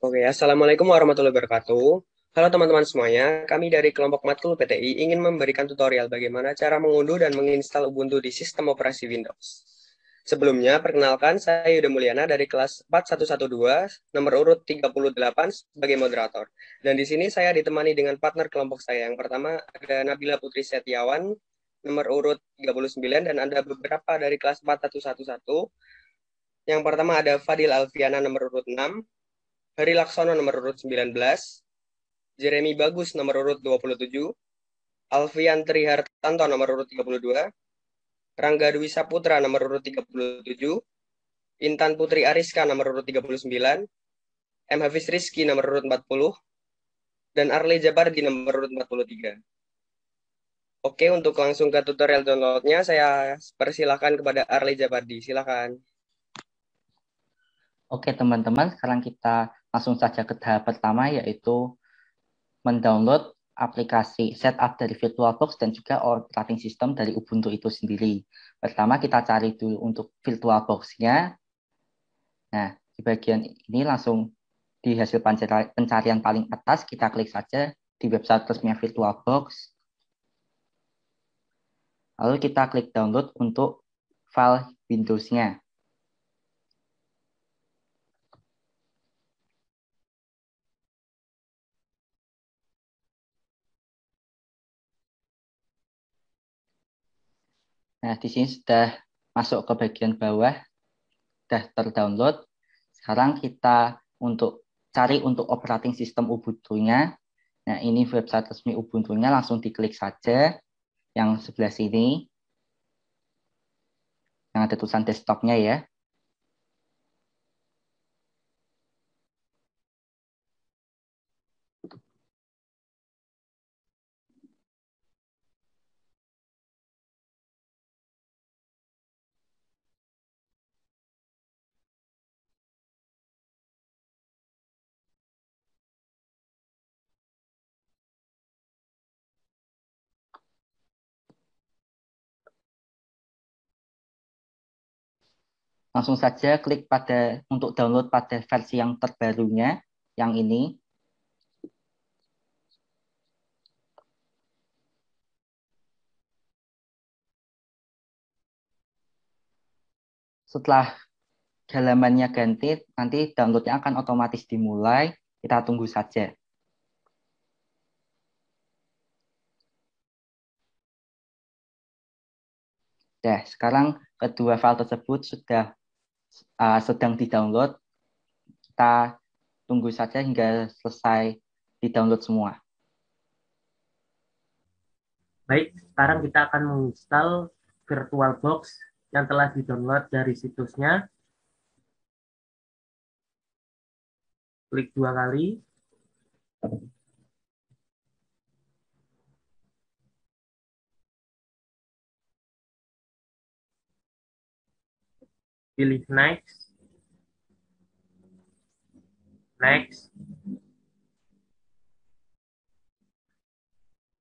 Oke, Assalamualaikum warahmatullahi wabarakatuh. Halo teman-teman semuanya, kami dari kelompok matkul PTI ingin memberikan tutorial bagaimana cara mengunduh dan menginstal Ubuntu di sistem operasi Windows. Sebelumnya, perkenalkan saya Yuda Mulyana dari kelas 4112, nomor urut 38 sebagai moderator. Dan di sini saya ditemani dengan partner kelompok saya. Yang pertama ada Nabila Putri Setiawan, nomor urut 39, dan ada beberapa dari kelas 4111. Yang pertama ada Fadil Alfiana, nomor urut 6, Hari Laksono nomor urut 19, Jeremy Bagus nomor urut 27, Alfian Trihartanto nomor urut 32, Rangga Dwi Saputra nomor urut 37, Intan Putri Ariska nomor urut 39, M. Hafiz Rizky nomor urut 40, dan Arle Jabardi nomor urut 43. Oke, untuk langsung ke tutorial downloadnya, saya persilahkan kepada Arle Jabardi. Silakan. Oke teman-teman, sekarang kita langsung saja ke tahap pertama yaitu mendownload aplikasi setup dari VirtualBox dan juga operating system dari Ubuntu itu sendiri. Pertama kita cari dulu untuk VirtualBox-nya. Nah, di bagian ini langsung di hasil pencarian paling atas kita klik saja di website resmi VirtualBox. Lalu kita klik download untuk file Windows-nya. Nah, di sini sudah masuk ke bagian bawah, sudah terdownload. Sekarang kita cari untuk operating system Ubuntu-nya. Nah, ini website resmi Ubuntu-nya, langsung diklik saja yang sebelah sini, yang ada tulisan desktop-nya ya. Langsung saja klik untuk download pada versi yang terbarunya, yang ini. Setelah halamannya ganti, nanti downloadnya akan otomatis dimulai. Kita tunggu saja. Nah, sekarang kedua file tersebut sudah sedang di-download. Kita tunggu saja hingga selesai di-download semua. Baik, sekarang kita akan menginstal VirtualBox yang telah di-download dari situsnya. Klik 2 kali. Pilih Next. Next.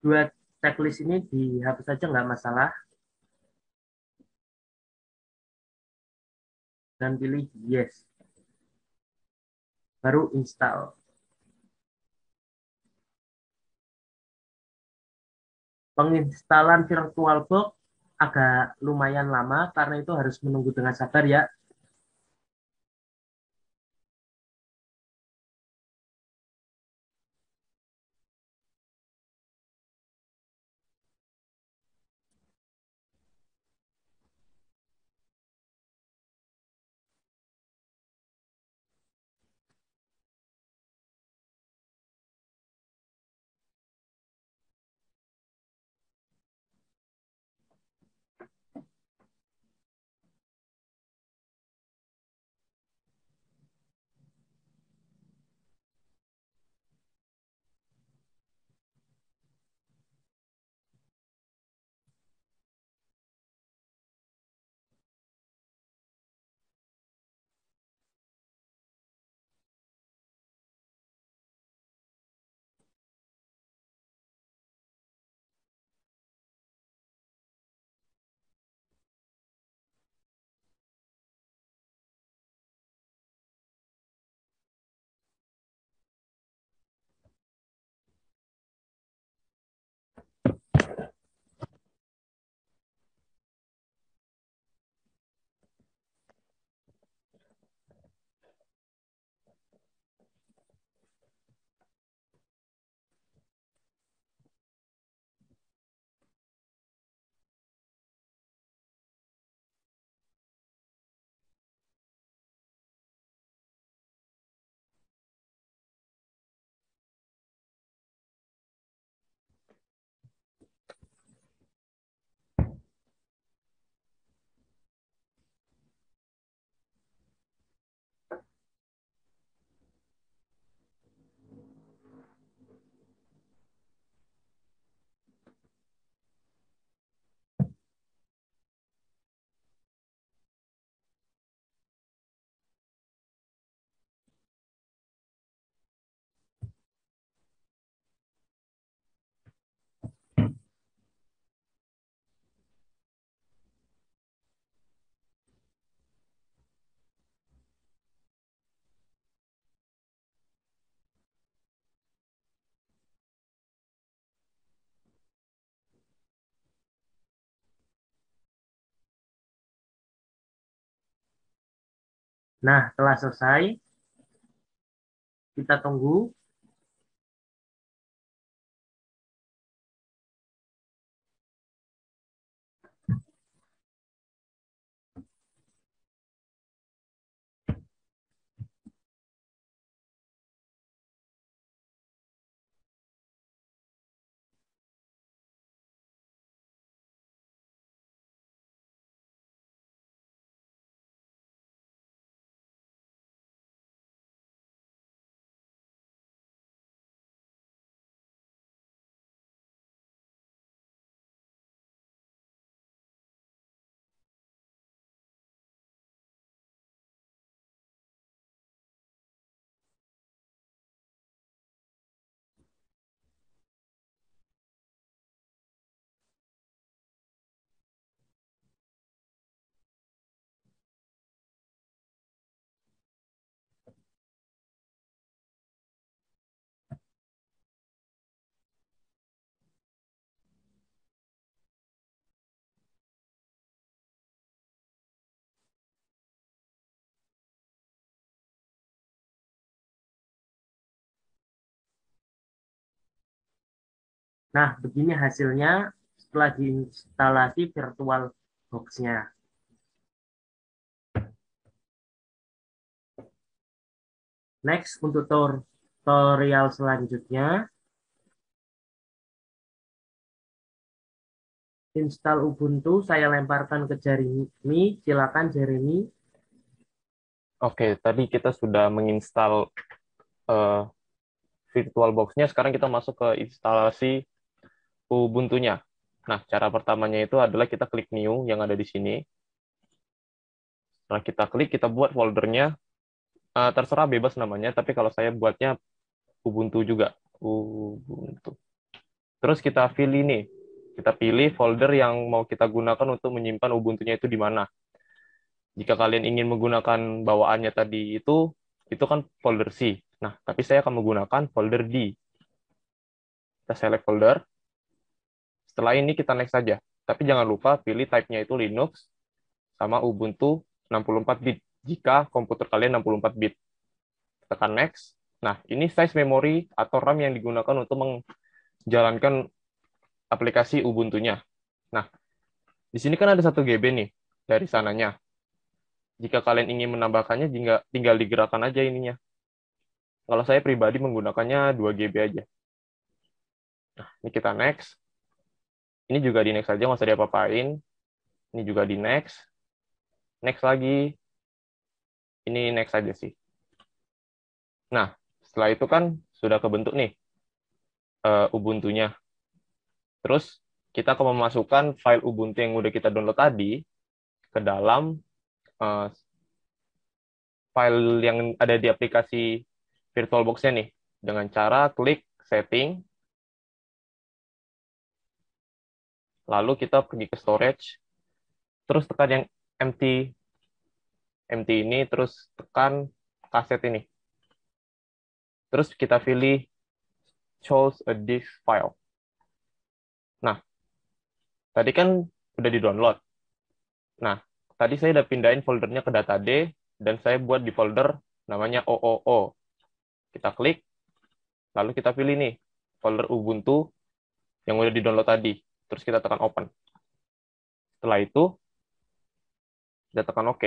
Dua checklist ini dihapus saja, nggak masalah. Dan pilih Yes. Baru install. Penginstalan VirtualBox agak lumayan lama karena itu harus menunggu dengan sabar ya. Nah, telah selesai, kita tunggu. Nah, begini hasilnya setelah diinstalasi virtual box-nya. Next, untuk tutorial selanjutnya, install Ubuntu, saya lemparkan ke Jeremy. Silakan Jeremy. Oke, tadi kita sudah menginstal eh, VirtualBox-nya. Sekarang kita masuk ke instalasi Ubuntu-nya. Nah, cara pertamanya itu adalah kita klik New yang ada di sini. Setelah kita klik, kita buat foldernya. Terserah bebas namanya, tapi kalau saya buatnya Ubuntu juga. Ubuntu. Terus kita pilih nih. Kita pilih folder yang mau kita gunakan untuk menyimpan Ubuntu-nya itu di mana. Jika kalian ingin menggunakan bawaannya tadi itu kan folder C. Nah, tapi saya akan menggunakan folder D. Kita select folder. Setelah ini kita next saja. Tapi jangan lupa pilih type-nya itu Linux sama Ubuntu 64 bit. Jika komputer kalian 64 bit. Tekan next. Nah, ini size memori atau RAM yang digunakan untuk menjalankan aplikasi Ubuntu-nya. Nah, di sini kan ada 1 GB nih dari sananya. Jika kalian ingin menambahkannya, tinggal digerakkan aja ininya. Kalau saya pribadi menggunakannya 2 GB aja. Nah, ini kita next. Ini juga di next aja, nggak usah diapa-apain. Ini juga di next. Next lagi. Ini next aja sih. Nah, setelah itu kan sudah kebentuk nih Ubuntu-nya. Terus kita akan memasukkan file Ubuntu yang udah kita download tadi ke dalam eh, file yang ada di aplikasi VirtualBox-nya nih. Dengan cara klik setting, lalu kita pergi ke storage, terus tekan yang empty, empty ini, terus tekan kaset ini. Terus kita pilih choose a disk file. Nah, tadi kan udah di-download. Nah, tadi saya udah pindahin foldernya ke data D, dan saya buat di folder namanya OOO. Kita klik, lalu kita pilih nih, folder Ubuntu yang udah di-download tadi. Terus kita tekan open. Setelah itu, kita tekan OK.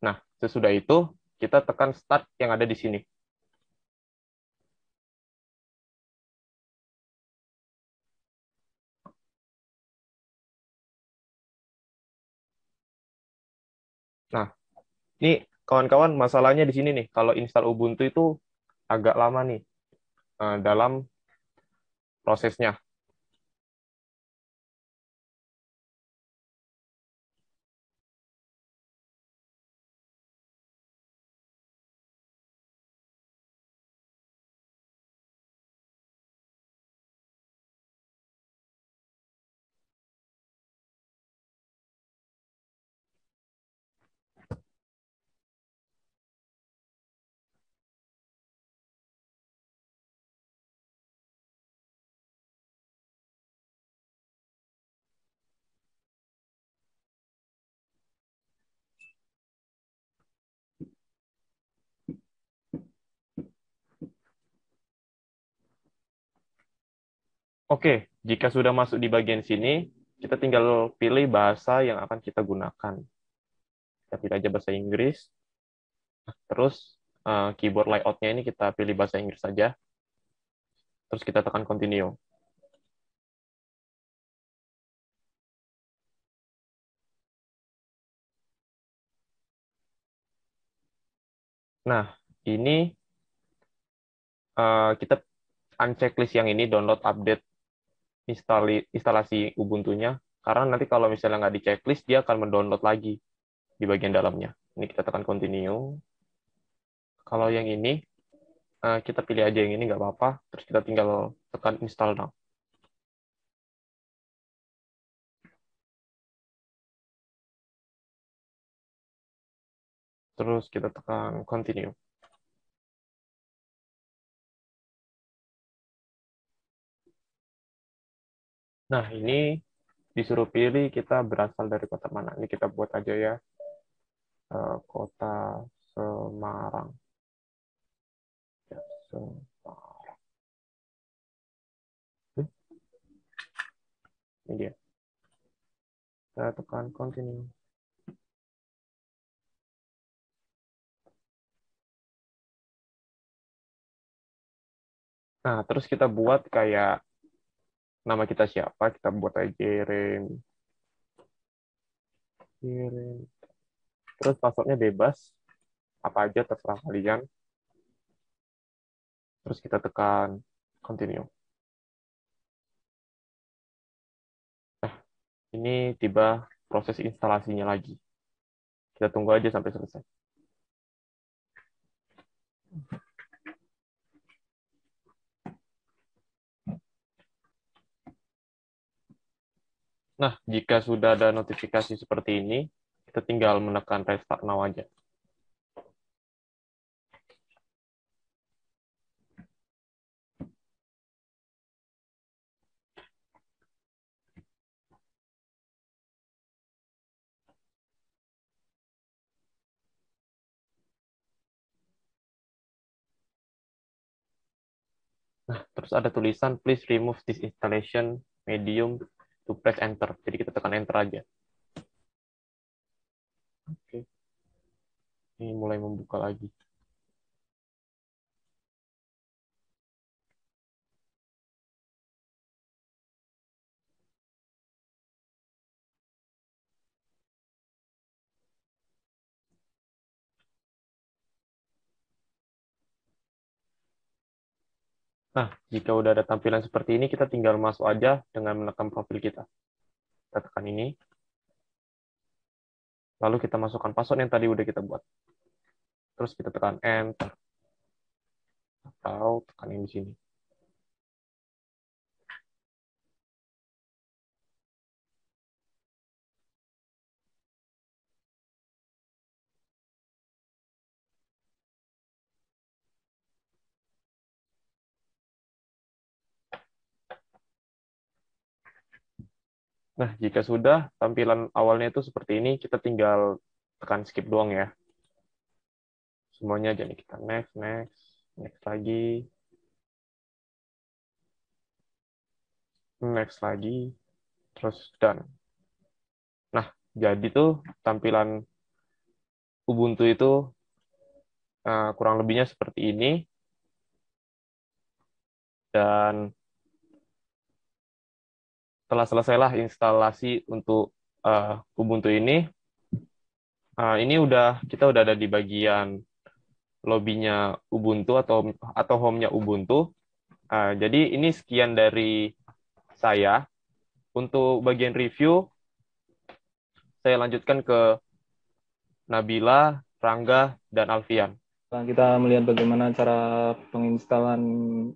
Nah, sesudah itu, kita tekan start yang ada di sini. Nah, ini kawan-kawan masalahnya di sini nih. Kalau install Ubuntu itu agak lama nih dalam prosesnya. Oke, jika sudah masuk di bagian sini, kita tinggal pilih bahasa yang akan kita gunakan. Kita pilih aja bahasa Inggris. Terus keyboard layout-nya ini kita pilih bahasa Inggris saja. Terus kita tekan continue. Nah, ini kita unchecklist yang ini, download update instalasi Ubuntu-nya. Karena nanti kalau misalnya nggak di checklist, dia akan mendownload lagi di bagian dalamnya. Ini kita tekan continue. Kalau yang ini, kita pilih aja yang ini, nggak apa-apa. Terus kita tinggal tekan install now. Terus kita tekan continue. Nah, ini disuruh pilih kita berasal dari kota mana. Ini kita buat aja ya. Kota Semarang. Ya, Semarang. Ini dia. Saya tekan continue. Nah, terus kita buat kayak nama kita siapa, kita buat aja Jerem. Terus passwordnya bebas, apa aja terserah kalian. Terus kita tekan continue. Nah, ini tiba proses instalasinya lagi. Kita tunggu aja sampai selesai. Nah, jika sudah ada notifikasi seperti ini, kita tinggal menekan restart now aja. Nah, terus ada tulisan, please remove this installation medium to press enter. Jadi kita tekan enter aja. Oke. Ini mulai membuka lagi. Nah, jika udah ada tampilan seperti ini, kita tinggal masuk aja dengan menekan profil kita. Kita tekan ini. Lalu kita masukkan password yang tadi udah kita buat. Terus kita tekan enter. Atau tekan ini di sini. Nah, jika sudah tampilan awalnya itu seperti ini, kita tinggal tekan skip doang ya. Semuanya aja nih, kita next, next, next lagi, next lagi, terus done. Nah, jadi tuh tampilan Ubuntu itu kurang lebihnya seperti ini. Dan setelah selesailah instalasi untuk Ubuntu ini kita udah ada di bagian lobbynya Ubuntu atau home-nya Ubuntu. Jadi ini sekian dari saya. Untuk bagian review, saya lanjutkan ke Nabila, Rangga, dan Alfian. Setelah kita melihat bagaimana cara penginstalan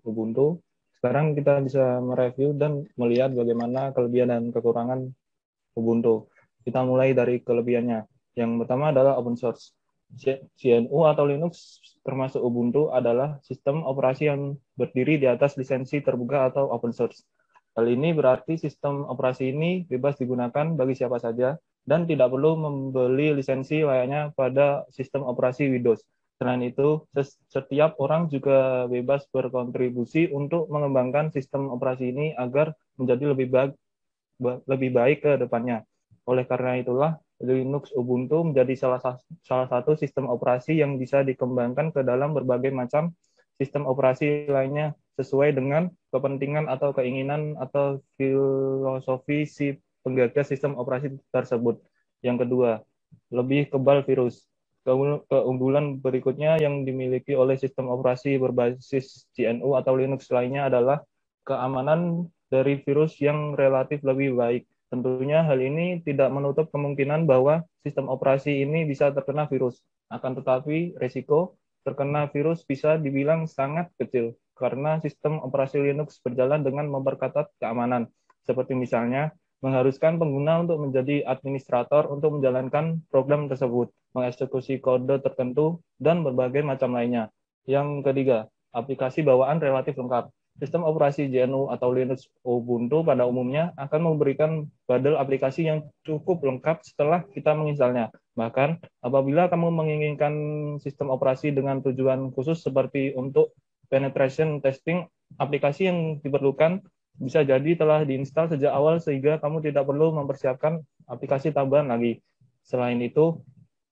Ubuntu, sekarang kita bisa mereview dan melihat bagaimana kelebihan dan kekurangan Ubuntu. Kita mulai dari kelebihannya. Yang pertama adalah open source. GNU atau Linux termasuk Ubuntu adalah sistem operasi yang berdiri di atas lisensi terbuka atau open source. Hal ini berarti sistem operasi ini bebas digunakan bagi siapa saja dan tidak perlu membeli lisensi layaknya pada sistem operasi Windows. Selain itu, setiap orang juga bebas berkontribusi untuk mengembangkan sistem operasi ini agar menjadi lebih baik ke depannya. Oleh karena itulah, Linux Ubuntu menjadi salah satu sistem operasi yang bisa dikembangkan ke dalam berbagai macam sistem operasi lainnya sesuai dengan kepentingan atau keinginan atau filosofi si penggagas sistem operasi tersebut. Yang kedua, lebih kebal virus. Keunggulan berikutnya yang dimiliki oleh sistem operasi berbasis GNU atau Linux lainnya adalah keamanan dari virus yang relatif lebih baik. Tentunya hal ini tidak menutup kemungkinan bahwa sistem operasi ini bisa terkena virus. Akan tetapi risiko terkena virus bisa dibilang sangat kecil karena sistem operasi Linux berjalan dengan memperketat keamanan. Seperti misalnya mengharuskan pengguna untuk menjadi administrator untuk menjalankan program tersebut, mengeksekusi kode tertentu, dan berbagai macam lainnya. Yang ketiga, aplikasi bawaan relatif lengkap. Sistem operasi GNU atau Linux Ubuntu pada umumnya akan memberikan bundle aplikasi yang cukup lengkap setelah kita menginstalnya. Bahkan, apabila kamu menginginkan sistem operasi dengan tujuan khusus seperti untuk penetration testing, aplikasi yang diperlukan bisa jadi telah diinstal sejak awal sehingga kamu tidak perlu mempersiapkan aplikasi tambahan lagi. Selain itu,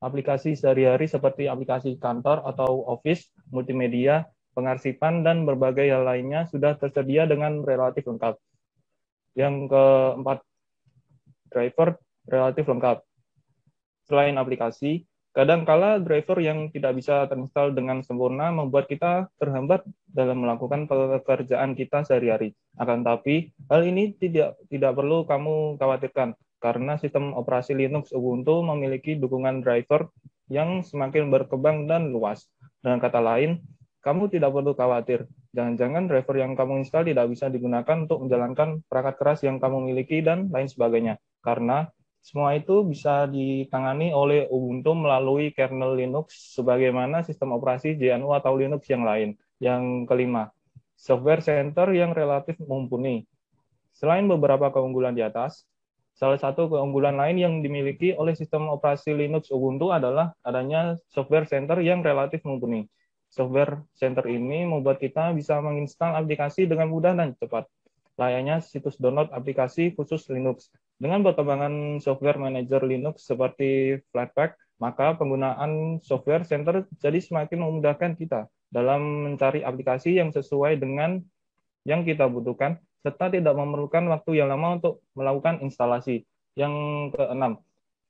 aplikasi sehari-hari seperti aplikasi kantor atau office, multimedia, pengarsipan, dan berbagai hal lainnya sudah tersedia dengan relatif lengkap. Yang keempat, driver relatif lengkap. Selain aplikasi, kadangkala driver yang tidak bisa terinstall dengan sempurna membuat kita terhambat dalam melakukan pekerjaan kita sehari-hari. Akan tetapi, hal ini tidak perlu kamu khawatirkan, karena sistem operasi Linux Ubuntu memiliki dukungan driver yang semakin berkembang dan luas. Dengan kata lain, kamu tidak perlu khawatir. Jangan-jangan driver yang kamu install tidak bisa digunakan untuk menjalankan perangkat keras yang kamu miliki dan lain sebagainya. Karena semua itu bisa ditangani oleh Ubuntu melalui kernel Linux sebagaimana sistem operasi GNU atau Linux yang lain. Yang kelima, software center yang relatif mumpuni. Selain beberapa keunggulan di atas, salah satu keunggulan lain yang dimiliki oleh sistem operasi Linux Ubuntu adalah adanya software center yang relatif mumpuni. Software center ini membuat kita bisa menginstal aplikasi dengan mudah dan cepat. Layaknya situs download aplikasi khusus Linux. Dengan perkembangan software manager Linux seperti Flatpak, maka penggunaan software center jadi semakin memudahkan kita dalam mencari aplikasi yang sesuai dengan yang kita butuhkan, serta tidak memerlukan waktu yang lama untuk melakukan instalasi. Yang keenam,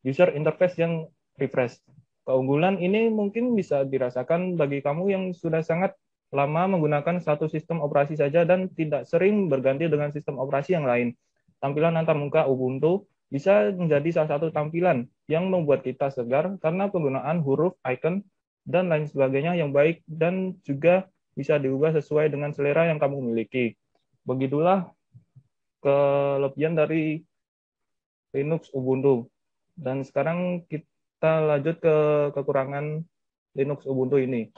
user interface yang refresh. Keunggulan ini mungkin bisa dirasakan bagi kamu yang sudah sangat lama menggunakan satu sistem operasi saja dan tidak sering berganti dengan sistem operasi yang lain. Tampilan antarmuka Ubuntu bisa menjadi salah satu tampilan yang membuat kita segar karena penggunaan huruf, icon, dan lain sebagainya yang baik dan juga bisa diubah sesuai dengan selera yang kamu miliki. Begitulah kelebihan dari Linux Ubuntu. Dan sekarang kita lanjut ke kekurangan Linux Ubuntu ini.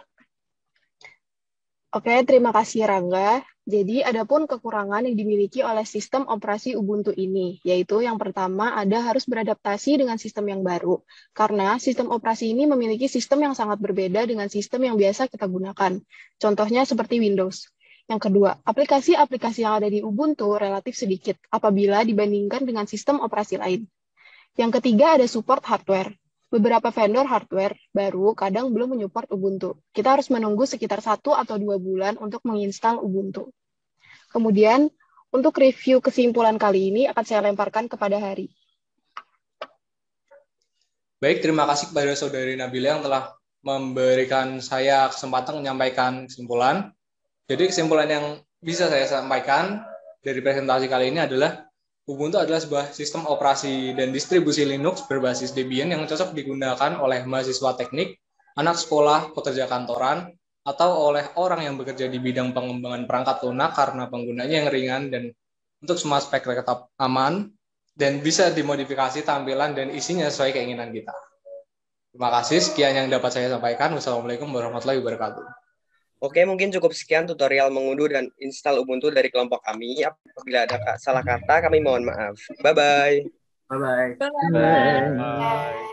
Oke, terima kasih Rangga. Jadi, adapun kekurangan yang dimiliki oleh sistem operasi Ubuntu ini, yaitu yang pertama ada harus beradaptasi dengan sistem yang baru, karena sistem operasi ini memiliki sistem yang sangat berbeda dengan sistem yang biasa kita gunakan. Contohnya seperti Windows. Yang kedua, aplikasi-aplikasi yang ada di Ubuntu relatif sedikit apabila dibandingkan dengan sistem operasi lain. Yang ketiga ada support hardware. Beberapa vendor hardware baru kadang belum menyupport Ubuntu. Kita harus menunggu sekitar 1 atau 2 bulan untuk menginstal Ubuntu. Kemudian, untuk review kesimpulan kali ini akan saya lemparkan kepada Hari. Baik, terima kasih kepada Saudari Nabila yang telah memberikan saya kesempatan menyampaikan kesimpulan. Jadi kesimpulan yang bisa saya sampaikan dari presentasi kali ini adalah Ubuntu adalah sebuah sistem operasi dan distribusi Linux berbasis Debian yang cocok digunakan oleh mahasiswa teknik, anak sekolah, pekerja kantoran, atau oleh orang yang bekerja di bidang pengembangan perangkat lunak karena penggunanya yang ringan dan untuk semua aspek tetap aman dan bisa dimodifikasi tampilan dan isinya sesuai keinginan kita. Terima kasih, sekian yang dapat saya sampaikan. Wassalamualaikum warahmatullahi wabarakatuh. Oke, mungkin cukup sekian tutorial mengunduh dan install Ubuntu dari kelompok kami. Apabila ada salah kata, kami mohon maaf. Bye-bye. Bye-bye. Bye.